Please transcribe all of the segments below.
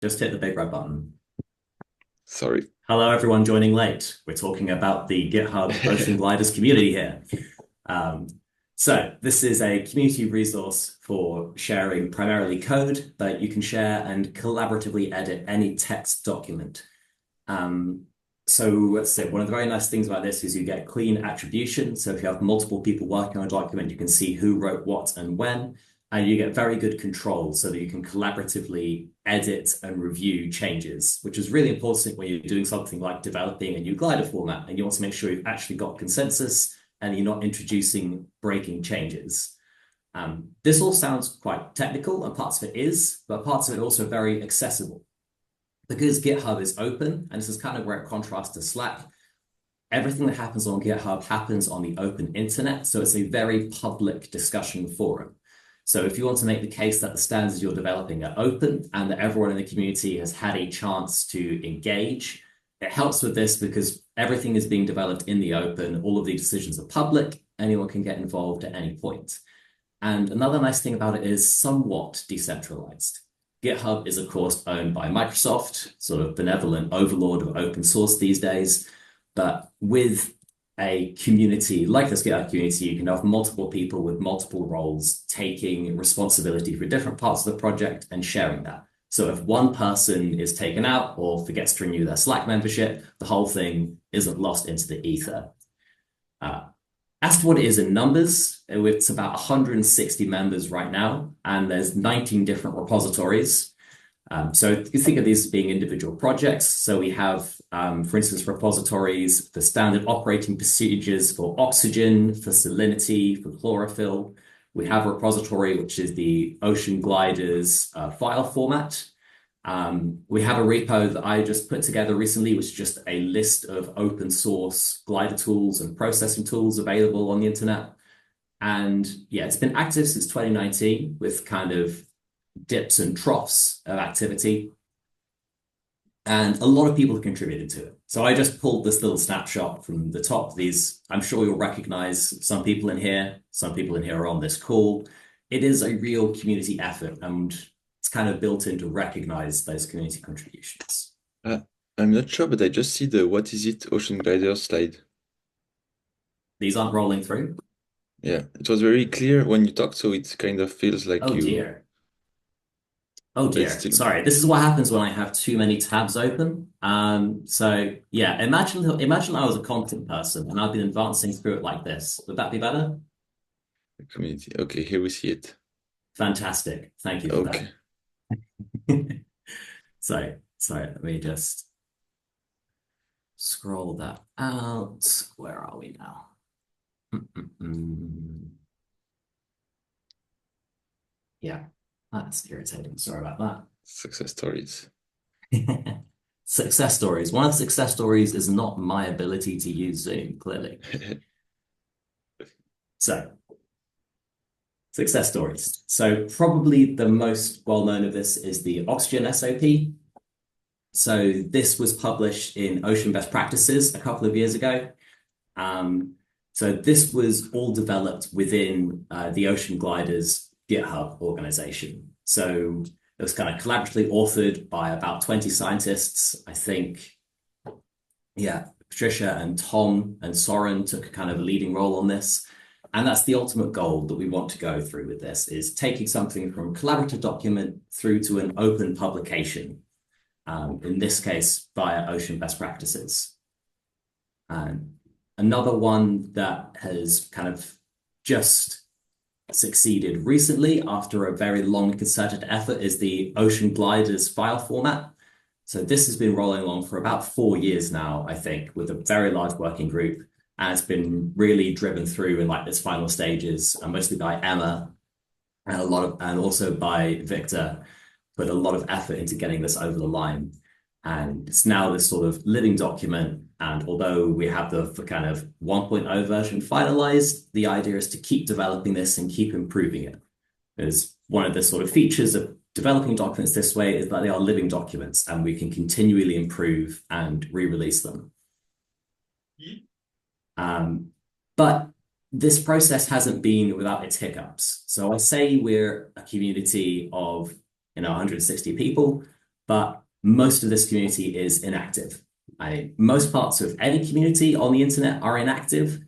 Just hit the big red button. Sorry. Hello, everyone joining late. We're talking about the GitHub OceanGliders community here. Um, so this is a community resource for sharing primarily code that you can share and collaboratively edit any text document. Um, so let's say one of the very nice things about this is you get clean attribution. So if you have multiple people working on a document, you can see who wrote what and when, and you get very good control so that you can collaboratively edit and review changes, which is really important when you're doing something like developing a new glider format and you want to make sure you've actually got consensus and you're not introducing breaking changes. This all sounds quite technical, and parts of it is, but parts of it also very accessible. Because GitHub is open, and this is kind of where it contrasts to Slack, everything that happens on GitHub happens on the open internet. So it's a very public discussion forum. So if you want to make the case that the standards you're developing are open and that everyone in the community has had a chance to engage, it helps with this because everything is being developed in the open. All of the decisions are public. Anyone can get involved at any point. And another nice thing about it is somewhat decentralized. GitHub is, of course, owned by Microsoft, sort of benevolent overlord of open source these days. But with a community like this GitHub community, you can have multiple people with multiple roles taking responsibility for different parts of the project and sharing that. So if one person is taken out or forgets to renew their Slack membership, the whole thing isn't lost into the ether. Uh, as to what it is in numbers, it's about 160 members right now, and there's 19 different repositories. So you can think of these as being individual projects. So we have, for instance, repositories for standard operating procedures for oxygen, for salinity, for chlorophyll. We have a repository, which is the OceanGliders file format. We have a repo that I just put together recently, which is just a list of open source glider tools and processing tools available on the internet. And yeah, it's been active since 2019 with kind of dips and troughs of activity. And a lot of people have contributed to it. So I just pulled this little snapshot from the top. These, I'm sure you'll recognize some people in here. Some people in here are on this call. It is a real community effort, and it's kind of built in to recognize those community contributions. Uh, I'm not sure, but I just see the what is it Ocean Glider slide. These aren't rolling through. Yeah, it was very clear when you talked, so it kind of feels like Oh you, dear. Oh but it's dear. still Sorry. This is what happens when I have too many tabs open. So yeah, imagine I was a content person and I've been advancing through it like this. Would that be better? a community. Okay, here we see it. Fantastic. Thank you for Okay. that. Sorry, let me just scroll that out. Where are we now? Mm-mm-mm. Yeah, that's irritating. Sorry about Success stories. that. Success stories. One of the success stories is not my ability to use Zoom, clearly. So, success stories. So, probably the most well known of this is the oxygen SOP. So, this was published in Ocean Best Practices a couple of years ago. Um, so, this was all developed within the Ocean Gliders GitHub organization. So, it was kind of collaboratively authored by about 20 scientists. I think, yeah, Patricia and Tom and Soren took a kind of a leading role on this. And that's the ultimate goal that we want to go through with this is taking something from a collaborative document through to an open publication, in this case, via Ocean Best Practices. And another one that has kind of just succeeded recently after a very long concerted effort is the OceanGliders file format. So this has been rolling along for about 4 years now, I think, with a very large working group. And it's been really driven through in like its final stages, and mostly by Emma and also by Victor, put a lot of effort into getting this over the line. And it's now this sort of living document. And although we have the kind of 1.0 version finalized, the idea is to keep developing this and keep improving it. Because one of the sort of features of developing documents this way is that they are living documents and we can continually improve and re-release them. But this process hasn't been without its hiccups. So I say we're a community of 160 people, but most of this community is inactive. Most parts of any community on the internet are inactive,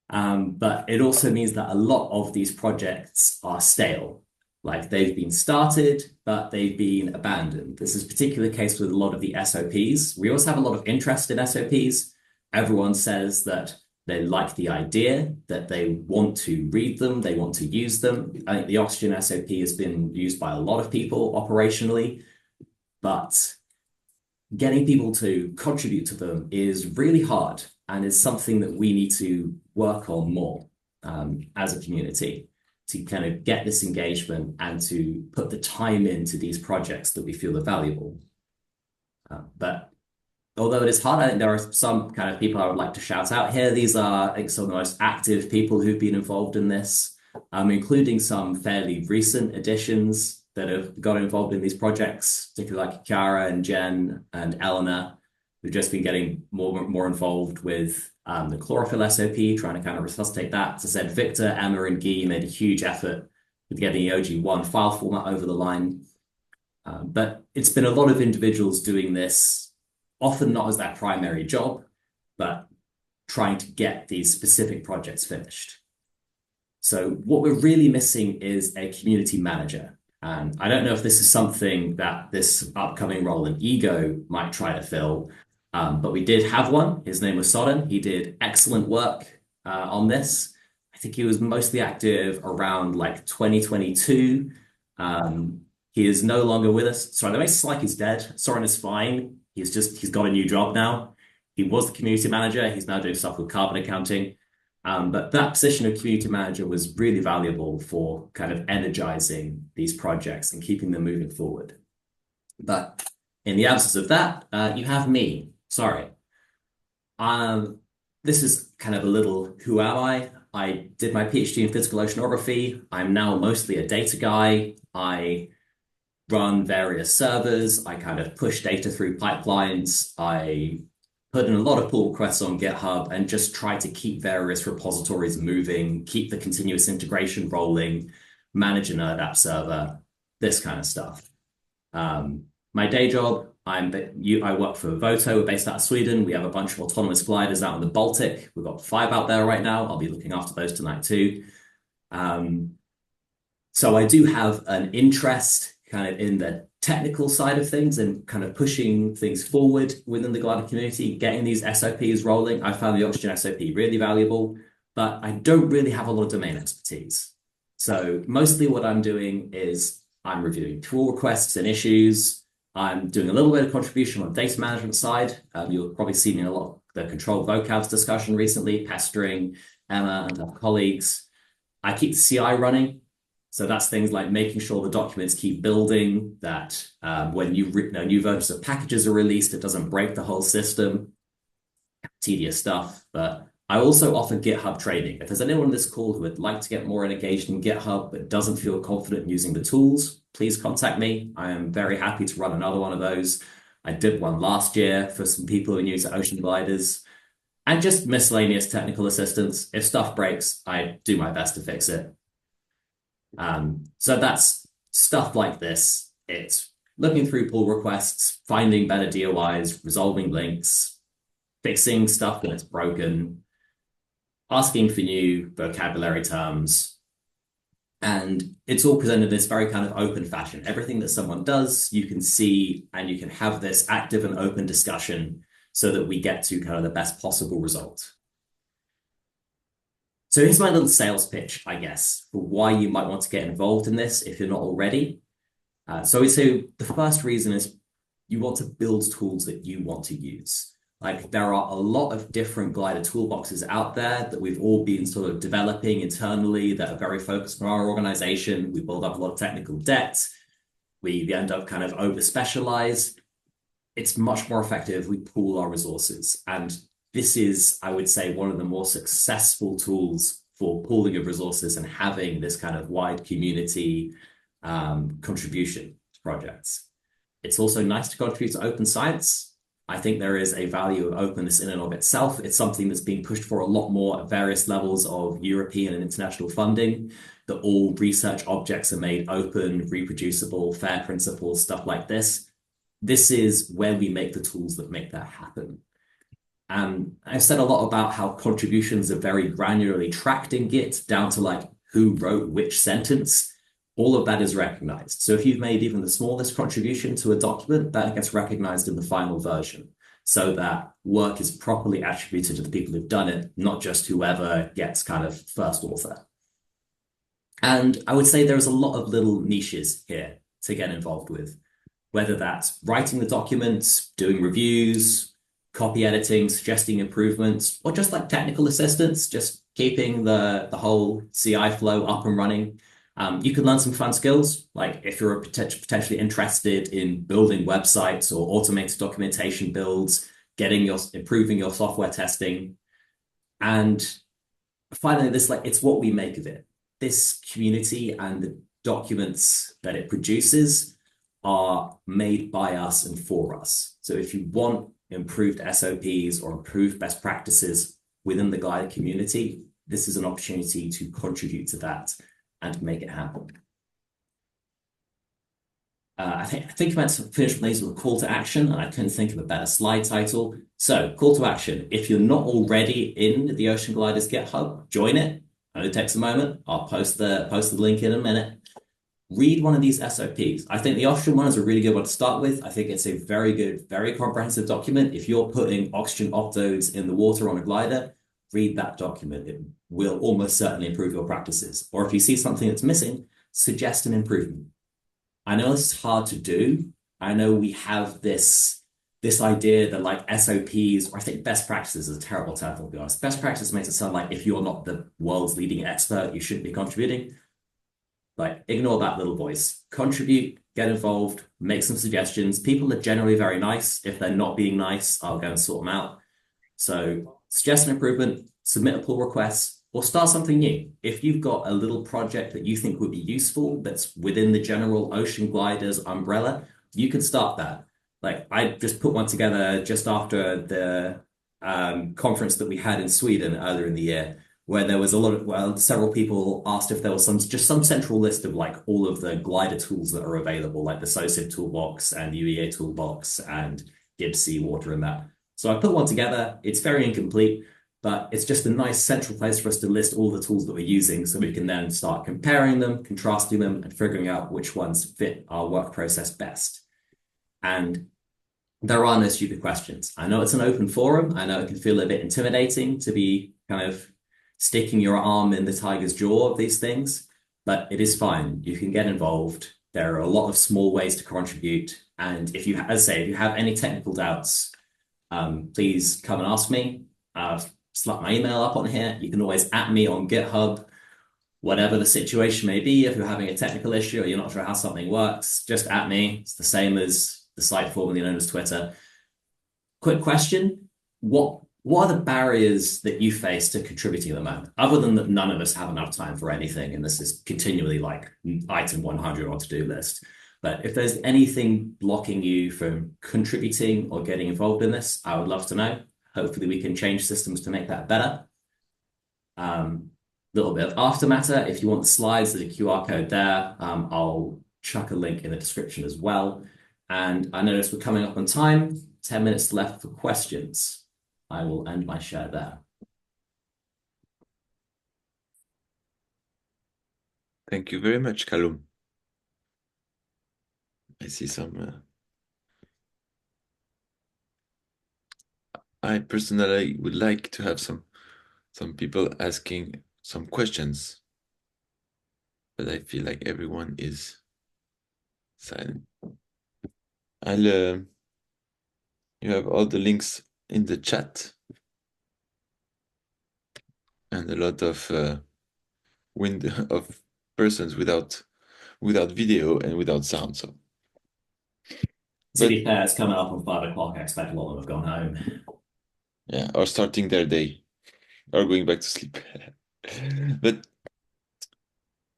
but it also means that a lot of these projects are stale. Like they've been started, but they've been abandoned. This is a particular case with a lot of the SOPs. We also have a lot of interest in SOPs. Everyone says that they like the idea, that they want to read them, they want to use them. I think the Oxygen SOP has been used by a lot of people operationally, but getting people to contribute to them is really hard and is something that we need to work on more as a community to kind of get this engagement and to put the time into these projects that we feel are valuable. But although it is hard, I think there are some kind of people I would like to shout out here. These are, I think, some of the most active people who've been involved in this, including some fairly recent additions that have got involved in these projects, particularly like Chiara and Jen and Eleanor, who've just been getting more involved with the chlorophyll SOP, trying to kind of resuscitate that. As I said, Victor, Emma, and Guy made a huge effort with getting the OG1 file format over the line. But it's been a lot of individuals doing this, often not as their primary job, but trying to get these specific projects finished. So what we're really missing is a community manager. And I don't know if this is something that this upcoming role in Ego might try to fill, but we did have one. His name was Sodden. He did excellent work on this. I think he was mostly active around like 2022. He is no longer with us. Sorry, that makes it like he's dead. Soren is fine. He's got a new job now. He was the community manager. He's now doing stuff with carbon accounting. But that position of community manager was really valuable for kind of energizing these projects and keeping them moving forward. But in the absence of that, you have me. Sorry. This is kind of a little who am I? I did my PhD in physical oceanography. I'm now mostly a data guy. I run various servers. I kind of push data through pipelines. I put in a lot of pull requests on GitHub and just try to keep various repositories moving, keep the continuous integration rolling, manage a nerd app server, this kind of stuff. My day job, I work for VOTO. We're based out of Sweden. We have a bunch of autonomous gliders out in the Baltic. We've got 5 out there right now. I'll be looking after those tonight too. So I do have an interest kind of in the technical side of things and kind of pushing things forward within the glider community, getting these SOPs rolling. I found the Oxygen SOP really valuable, but I don't really have a lot of domain expertise. So mostly what I'm doing is I'm reviewing pull requests and issues. I'm doing a little bit of contribution on the data management side. You'll probably see me in a lot of the controlled vocabs discussion recently, pestering Emma and her colleagues. I keep the CI running. So that's things like making sure the documents keep building, that when new versions of packages are released, it doesn't break the whole system. Tedious stuff. But I also offer GitHub training. If there's anyone on this call who would like to get more engaged in GitHub but doesn't feel confident in using the tools, please contact me. I am very happy to run another one of those. I did one last year for some people who are new to OceanGliders. And just miscellaneous technical assistance. If stuff breaks, I do my best to fix it. So that's stuff like this. It's looking through pull requests, finding better DOIs, resolving links, fixing stuff when it's broken, asking for new vocabulary terms. And it's all presented in this very kind of open fashion. Everything that someone does, you can see, and you can have this active and open discussion so that we get to kind of the best possible result. So here's my little sales pitch, I guess, for why you might want to get involved in this if you're not already. So the first reason is you want to build tools that you want to use. Like there are a lot of different glider toolboxes out there that we've all been sort of developing internally that are very focused on our organization. We build up a lot of technical debt. We end up kind of over-specialize. It's much more effective if we pool our resources. And this is, I would say, one of the more successful tools for pooling of resources and having this kind of wide community contribution to projects. It's also nice to contribute to open science. I think there is a value of openness in and of itself. It's something that's being pushed for a lot more at various levels of European and international funding, that all research objects are made open, reproducible, fair principles, stuff like this. this is where we make the tools that make that happen. I've said a lot about how contributions are very granularly tracked in Git down to like who wrote which sentence. All of that is recognized. So if you've made even the smallest contribution to a document, that gets recognized in the final version so that work is properly attributed to the people who've done it, not just whoever gets kind of first author. And I would say there's a lot of little niches here to get involved with, whether that's writing the documents, doing reviews, copy editing, suggesting improvements, or just like technical assistance, just keeping the whole CI flow up and running. You can learn some fun skills, like if you're potentially interested in building websites or automated documentation builds, improving your software testing. And finally, it's what we make of it. This community and the documents that it produces are made by us and for us. So if you want improved SOPs or improved best practices within the Glider community, this is an opportunity to contribute to that and make it happen. I think I meant to finish with these with a call to action, and I couldn't think of a better slide title. So, call to action. If you're not already in the OceanGliders GitHub, join it. Only takes a moment. I'll post the link in a minute. Read one of these SOPs. I think the Oxygen one is a really good one to start with. I think it's a very good, very comprehensive document. If you're putting oxygen optodes in the water on a glider, read that document. It will almost certainly improve your practices. Or if you see something that's missing, suggest an improvement. I know this is hard to do. I know we have this idea that like SOPs, or I think best practices is a terrible term, to be honest. Best practice makes it sound like if you're not the world's leading expert, you shouldn't be contributing. Like, ignore that little voice. Contribute, get involved, make some suggestions. People are generally very nice. If they're not being nice, I'll go and sort them out. So suggest an improvement, submit a pull request, or start something new. If you've got a little project that you think would be useful that's within the general OceanGliders umbrella, you can start that. Like, I just put one together just after the conference that we had in Sweden earlier in the year, where there was several people asked if there was some central list of like all of the glider tools that are available, like the SOSIB toolbox and UEA toolbox and Gibbs Seawater and that. So I put one together. It's very incomplete, but it's just a nice central place for us to list all the tools that we're using so we can then start comparing them, contrasting them, and figuring out which ones fit our work process best. And there are no stupid questions. I know it's an open forum. I know it can feel a bit intimidating to be kind of sticking your arm in the tiger's jaw of these things, but it is fine. You can get involved. There are a lot of small ways to contribute. And if you, as I say, if you have any technical doubts, please come and ask me. Slap my email up on here. You can always @ me on GitHub, whatever the situation may be. If you're having a technical issue or you're not sure how something works, just @ me. It's the same as the site formerly known as Twitter. Quick question. What are the barriers that you face to contributing at the moment? Other than that none of us have enough time for anything, and this is continually like item 100 on to-do list. But if there's anything blocking you from contributing or getting involved in this, I would love to know. Hopefully we can change systems to make that better. Little bit of aftermatter. If you want the slides, there's a QR code there. I'll chuck a link in the description as well. And I notice we're coming up on time. 10 minutes left for questions. I will end my share there. Thank you very much, Callum. I see some. I personally would like to have some people asking some questions, but I feel like everyone is silent. You have all the links in the chat and a lot of of persons without video and without sound. So, To be fair, it's coming up on 5 o'clock. I expect a lot of them have gone home. Yeah, or starting their day, or going back to sleep. But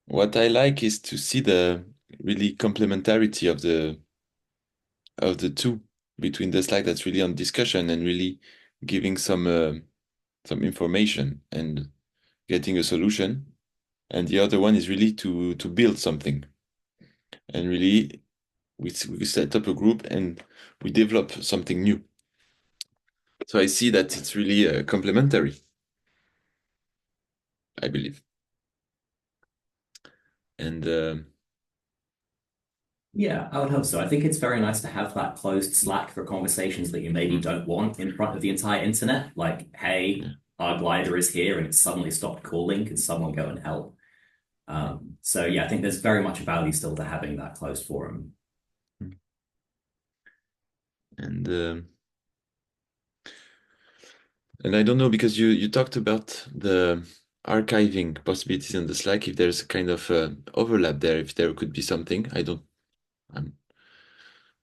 what I like is to see the really complementarity of the two between the slide that's really on discussion and really giving some information and getting a solution, and the other one is really to build something and really we set up a group and we develop something new. So I see that it's really complementary, I believe. And Yeah, I would hope so. I think it's very nice to have that closed Slack for conversations that you maybe don't want in front of the entire internet. Like, hey, yeah. our glider is here and it's suddenly stopped calling. Can someone go and help? So yeah, I think there's very much a value still to having that closed forum. And I don't know, because you talked about the archiving possibilities in the Slack. If there's a kind of overlap there, if there could be something, I don't.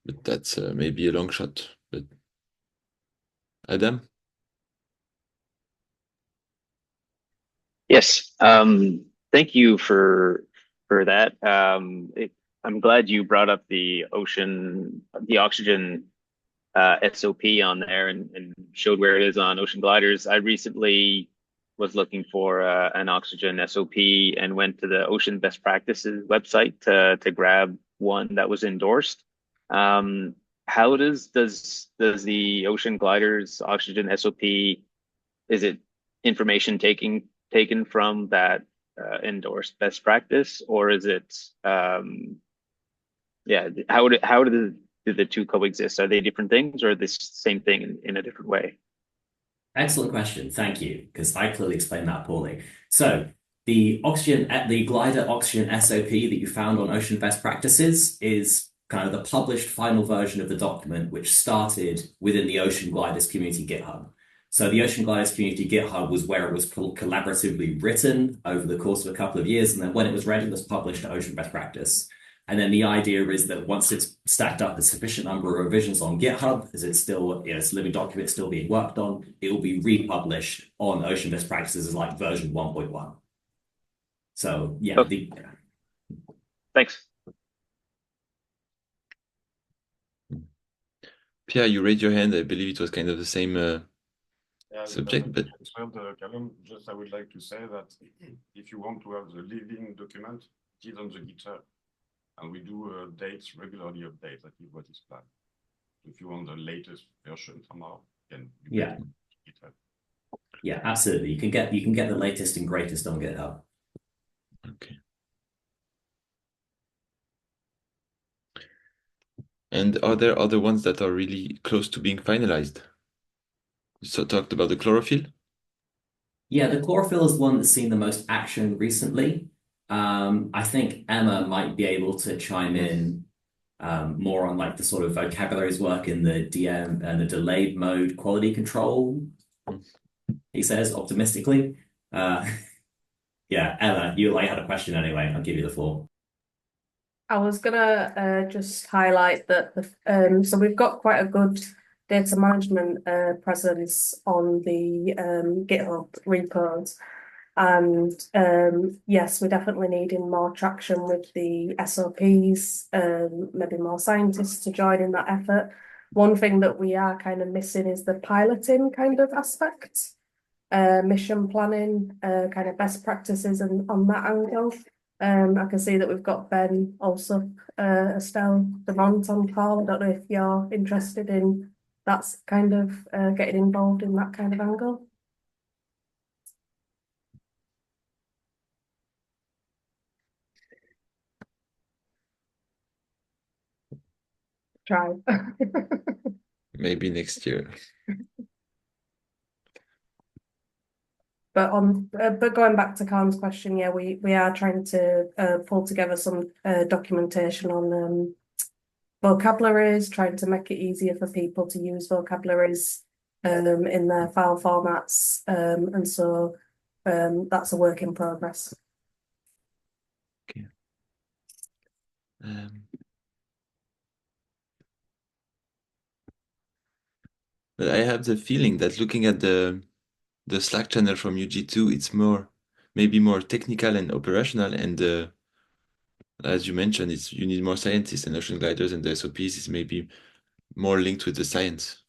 But that's maybe a long shot. But Adam, Yes. Thank you for that. I'm glad you brought up the oxygen SOP on there and showed where it is on Ocean Gliders. I recently was looking for an oxygen SOP and went to the Ocean Best Practices website to grab one that was endorsed. How does the Ocean Gliders oxygen SOP, is it information taken from that endorsed best practice, or is it yeah, do the two coexist? Are they different things, or the same thing in a different way? Excellent question. Thank you, because I clearly explained that poorly. So the glider oxygen SOP that you found on Ocean Best Practices is kind of the published final version of the document, which started within the Ocean Gliders community GitHub. So the Ocean Gliders community GitHub was where it was collaboratively written over the course of a couple of years, and then when it was ready, it was published to Ocean Best Practice. And then the idea is that once it's stacked up a sufficient number of revisions on GitHub, as it's still, it's a living document still being worked on, it will be republished on Ocean Best Practices as like version 1.1. So yeah, Oh, thanks. Pierre, you raised your hand. I believe it was kind of the same Yeah, subject, but Callum, just I would like to say that if you want to have the living document, it is on the GitHub. And we do dates regularly update. That is what is planned. If you want the latest version somehow, then you yeah, GitHub. yeah, absolutely. You can get the latest and greatest on GitHub. okay. And are there other ones that are really close to being finalized? So talked about the chlorophyll. Yeah, the chlorophyll is the one that's seen the most action recently. I think Emma might be able to chime in more on like the sort of vocabularies work in the DM and the delayed mode quality control, he says optimistically. Yeah, Emma, you like had a question anyway. I'll give you the floor. I was gonna just highlight that so we've got quite a good data management presence on the GitHub repos, and yes, we're definitely needing more traction with the SOPs, maybe more scientists to join in that effort. One thing that we are kind of missing is the piloting kind of aspect, mission planning, kind of best practices and on that angle. I can see that we've got Ben also, Estelle Devant on call. I don't know if you're interested in that's kind of getting involved in that kind of angle. Try. Maybe next year. But going back to Callum's question, yeah, we are trying to pull together some documentation on vocabularies, trying to make it easier for people to use vocabularies in their file formats, and so that's a work in progress. Okay. But I have the feeling that looking at the Slack channel from UG2, it's maybe more technical and operational, and as you mentioned, you need more scientists, and Ocean Gliders and the SOPs is maybe more linked with the science.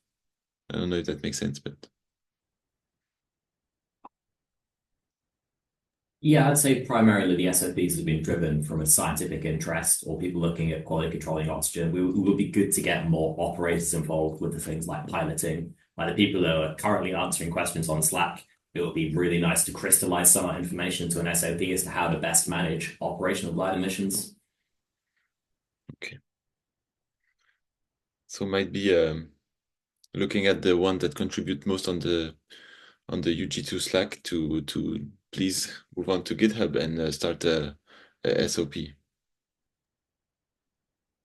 I don't know if that makes sense, but Yeah, I'd say primarily the SOPs have been driven from a scientific interest or people looking at quality controlling oxygen. It would be good to get more operators involved with the things like piloting, like the people who are currently answering questions on Slack. It would be really nice to crystallize some of that information to an SOP as to how to best manage operational glider missions. Okay. So might be looking at the one that contribute most on the UG2 Slack to please move on to GitHub and start a SOP.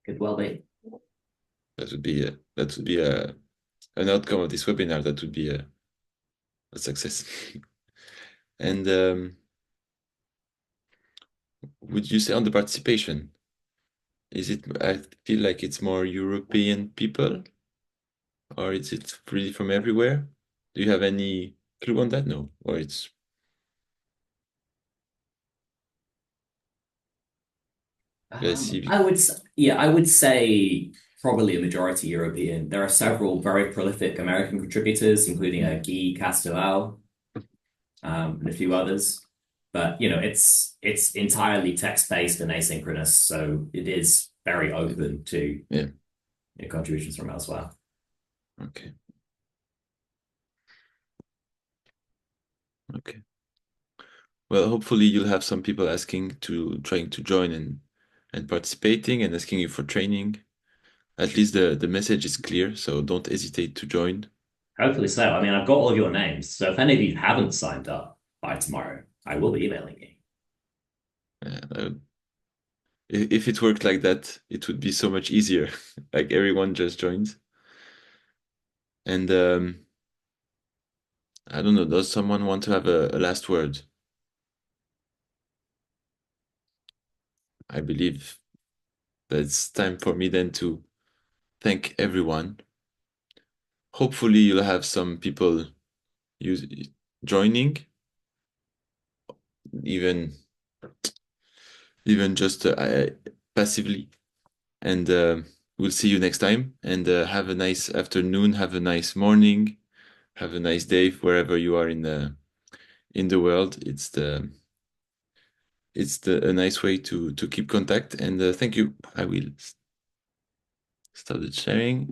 Could well be. That would be an outcome of this webinar. That would be a success. And would you say on the participation, is it? I feel like it's more European people, or is it really from everywhere? Do you have any clue on that? No, or it's I would say probably a majority European. There are several very prolific American contributors, including Guy Castelao, and a few others. But it's entirely text-based and asynchronous, so it is very open to contributions from elsewhere. Okay. Okay. Well, hopefully you'll have some people trying to join and participating and asking you for training. At least the message is clear, so don't hesitate to join. Hopefully so. I mean, I've got all of your names, so if any of you haven't signed up by tomorrow, I will be emailing you. If it worked like that, it would be so much easier. Like everyone just joins. And I don't know, does someone want to have a last word? I believe that it's time for me then to thank everyone. Hopefully you'll have some people joining, even just passively. And we'll see you next time. And have a nice afternoon, have a nice morning, have a nice day wherever you are in the world. It's a nice way to keep contact. And thank you. I will start the sharing.